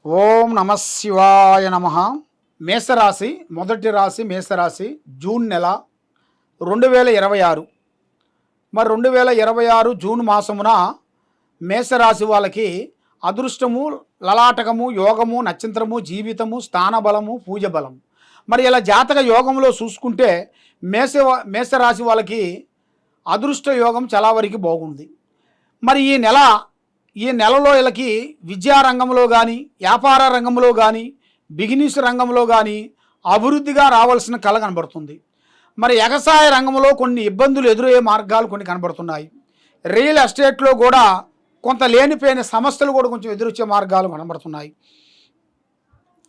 ఓం నమ శివాయ నమ. మేషరాశి మొదటి రాశి మేషరాశి జూన్ నెల 2026. మరి 2026 జూన్ మాసమున మేషరాశి వాళ్ళకి అదృష్టము, లలాటకము, యోగము, నక్షత్రము, జీవితము, స్థానబలము, పూజ బలము. మరి ఇలా జాతక యోగంలో చూసుకుంటే మేషరాశి వాళ్ళకి అదృష్ట యోగం చాలా వరకు బాగుంది. మరి ఈ నెలలో వీళ్ళకి విద్యారంగంలో కానీ, వ్యాపార రంగంలో కానీ, బిజినెస్ రంగంలో కానీ అభివృద్ధిగా రావాల్సిన కళ కనబడుతుంది. మరి వ్యవసాయ రంగంలో కొన్ని ఇబ్బందులు ఎదురయ్యే మార్గాలు కొన్ని కనబడుతున్నాయి. రియల్ ఎస్టేట్లో కూడా కొంత లేనిపోయిన సమస్యలు కూడా కొంచెం ఎదురొచ్చే మార్గాలు కనబడుతున్నాయి.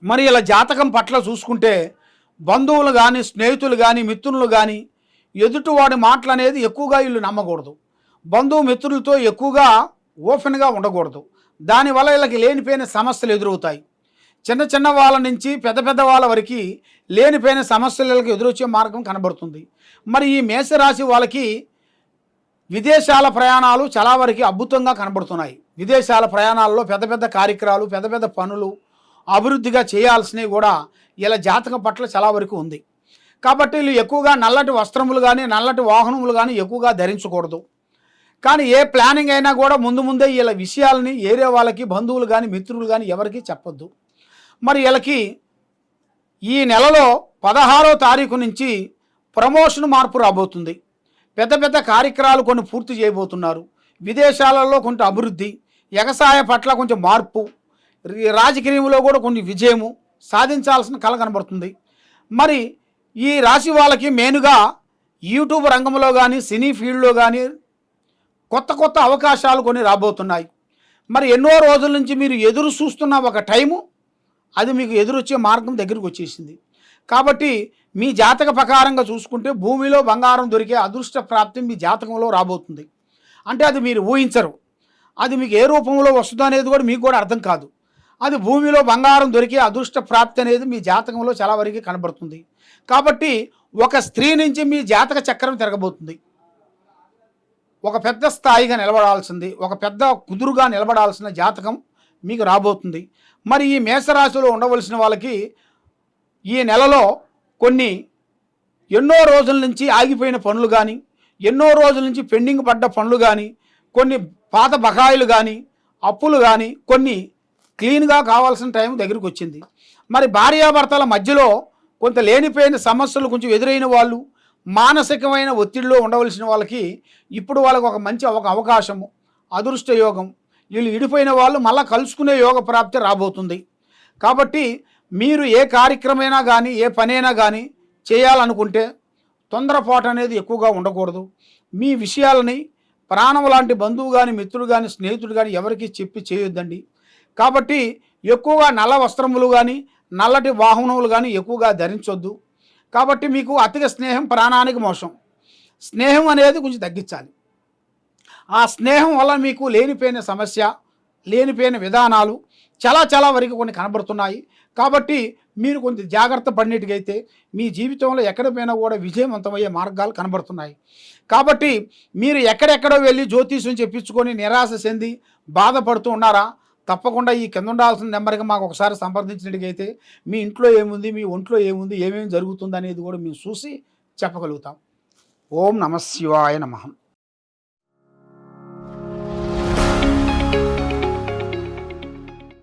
మరి ఇలా జాతకం పట్ల చూసుకుంటే బంధువులు కానీ, స్నేహితులు కానీ, మిత్రులు కానీ ఎదుటివాడి మాటలు అనేది ఎక్కువగా వీళ్ళు నమ్మకూడదు. బంధువు మిత్రులతో ఎక్కువగా ఓపెన్గా ఉండకూడదు. దానివల్ల వీళ్ళకి లేనిపోయిన సమస్యలు ఎదురవుతాయి. చిన్న చిన్న వాళ్ళ నుంచి పెద్ద వాళ్ళ వరకు లేనిపోయిన సమస్యలు వీళ్ళకి ఎదురొచ్చే మార్గం కనబడుతుంది. మరి ఈ మేషరాశి వాళ్ళకి విదేశాల ప్రయాణాలు చాలా వరకు అద్భుతంగా కనబడుతున్నాయి. విదేశాల ప్రయాణాల్లో పెద్ద కార్యక్రమాలు, పెద్ద పనులు అభివృద్ధిగా చేయాల్సినవి కూడా ఇలా జాతకం పట్ల చాలా వరకు ఉంది. కాబట్టి వీళ్ళు ఎక్కువగా నల్లటి వస్త్రములు కానీ, నల్లటి వాహనములు కానీ ఎక్కువగా ధరించకూడదు. కానీ ఏ ప్లానింగ్ అయినా కూడా ముందే ఇలా విషయాలని ఏరే వాళ్ళకి, బంధువులు కానీ, మిత్రులు కానీ ఎవరికి చెప్పొద్దు. మరి వీళ్ళకి ఈ నెలలో 16వ తారీఖు నుంచి ప్రమోషన్ మార్పు రాబోతుంది. పెద్ద కార్యక్రమాలు కొన్ని పూర్తి చేయబోతున్నారు. విదేశాలలో కొంత అభివృద్ధి, వ్యవసాయ పట్ల కొంచెం మార్పు, రాజకీయంలో కూడా కొన్ని విజయము సాధించాల్సిన కళ కనబడుతుంది. మరి ఈ రాశి వాళ్ళకి మెయిన్గా యూట్యూబ్ రంగంలో కానీ, సినీ ఫీల్డ్లో కానీ కొత్త అవకాశాలు కొన్ని రాబోతున్నాయి. మరి ఎన్నో రోజుల నుంచి మీరు ఎదురు చూస్తున్న ఒక టైము అది మీకు ఎదురొచ్చే మార్గం దగ్గరికి వచ్చేసింది. కాబట్టి మీ జాతక ప్రకారంగా చూసుకుంటే భూమిలో బంగారం దొరికే అదృష్ట ప్రాప్తి మీ జాతకంలో రాబోతుంది. అంటే అది మీరు ఊహించరు. అది మీకు ఏ రూపంలో వస్తుందో అనేది కూడా మీకు కూడా అర్థం కాదు. అది భూమిలో బంగారం దొరికే అదృష్ట ప్రాప్తి అనేది మీ జాతకంలో చాలా వరకు కనబడుతుంది. కాబట్టి ఒక స్త్రీ నుంచి మీ జాతక చక్రం తిరగబోతుంది. ఒక పెద్ద స్థాయిగా నిలబడాల్సింది, ఒక పెద్ద కుదురుగా నిలబడాల్సిన జాతకం మీకు రాబోతుంది. మరి ఈ మేషరాశిలో ఉండవలసిన వాళ్ళకి ఈ నెలలో కొన్ని ఎన్నో రోజుల నుంచి ఆగిపోయిన పనులు కానీ, ఎన్నో రోజుల నుంచి పెండింగ్ పడ్డ పనులు కానీ, కొన్ని పాత బకాయిలు కానీ, అప్పులు కానీ కొన్ని క్లీన్గా కావాల్సిన టైం దగ్గరికి వచ్చింది. మరి భార్యాభర్తల మధ్యలో కొంత లేనిపోయిన సమస్యలు కొంచెం ఎదురైన వాళ్ళు, మానసికమైన ఒత్తిడిలో ఉండవలసిన వాళ్ళకి ఇప్పుడు వాళ్ళకి ఒక మంచి అవకాశము, అదృష్ట యోగం, వీళ్ళు విడిపోయిన వాళ్ళు మళ్ళీ కలుసుకునే యోగ ప్రాప్తి రాబోతుంది. కాబట్టి మీరు ఏ కార్యక్రమైనా కానీ, ఏ పనైనా కానీ చేయాలనుకుంటే తొందరపాటు అనేది ఎక్కువగా ఉండకూడదు. మీ విషయాలని ప్రాణం లాంటి బంధువు కానీ, మిత్రుడు కానీ, స్నేహితుడు కానీ ఎవరికి చెప్పి చేయొద్దండి. కాబట్టి ఎక్కువగా నల్ల వస్త్రములు కానీ, నల్లటి వాహనములు కానీ ఎక్కువగా ధరించొద్దు. కాబట్టి మీకు అతిగా స్నేహం ప్రాణానికి మోసం. స్నేహం అనేది కొంచెం తగ్గించాలి. ఆ స్నేహం వల్ల మీకు లేనిపోయిన సమస్య, లేనిపోయిన విధానాలు చాలా వరకు కొన్ని కనబడుతున్నాయి. కాబట్టి మీరు కొంచెం జాగ్రత్త పడినట్టుగైతే మీ జీవితంలో ఎక్కడ పోయినా కూడా విజయవంతమయ్యే మార్గాలు కనబడుతున్నాయి. కాబట్టి మీరు ఎక్కడెక్కడో వెళ్ళి జ్యోతిష్యం చెప్పించుకొని నిరాశ చెంది బాధపడుతూ ఉన్నారా? తప్పకుండా ఈ కింద ఉండాల్సిన నెంబర్కి మాకు ఒకసారి సంప్రదించినట్టుగైతే మీ ఇంట్లో ఏముంది, మీ ఒంట్లో ఏముంది, ఏమేమి జరుగుతుంది అనేది కూడా మేము చూసి చెప్పగలుగుతాం. ఓం నమ శివాయ నమః.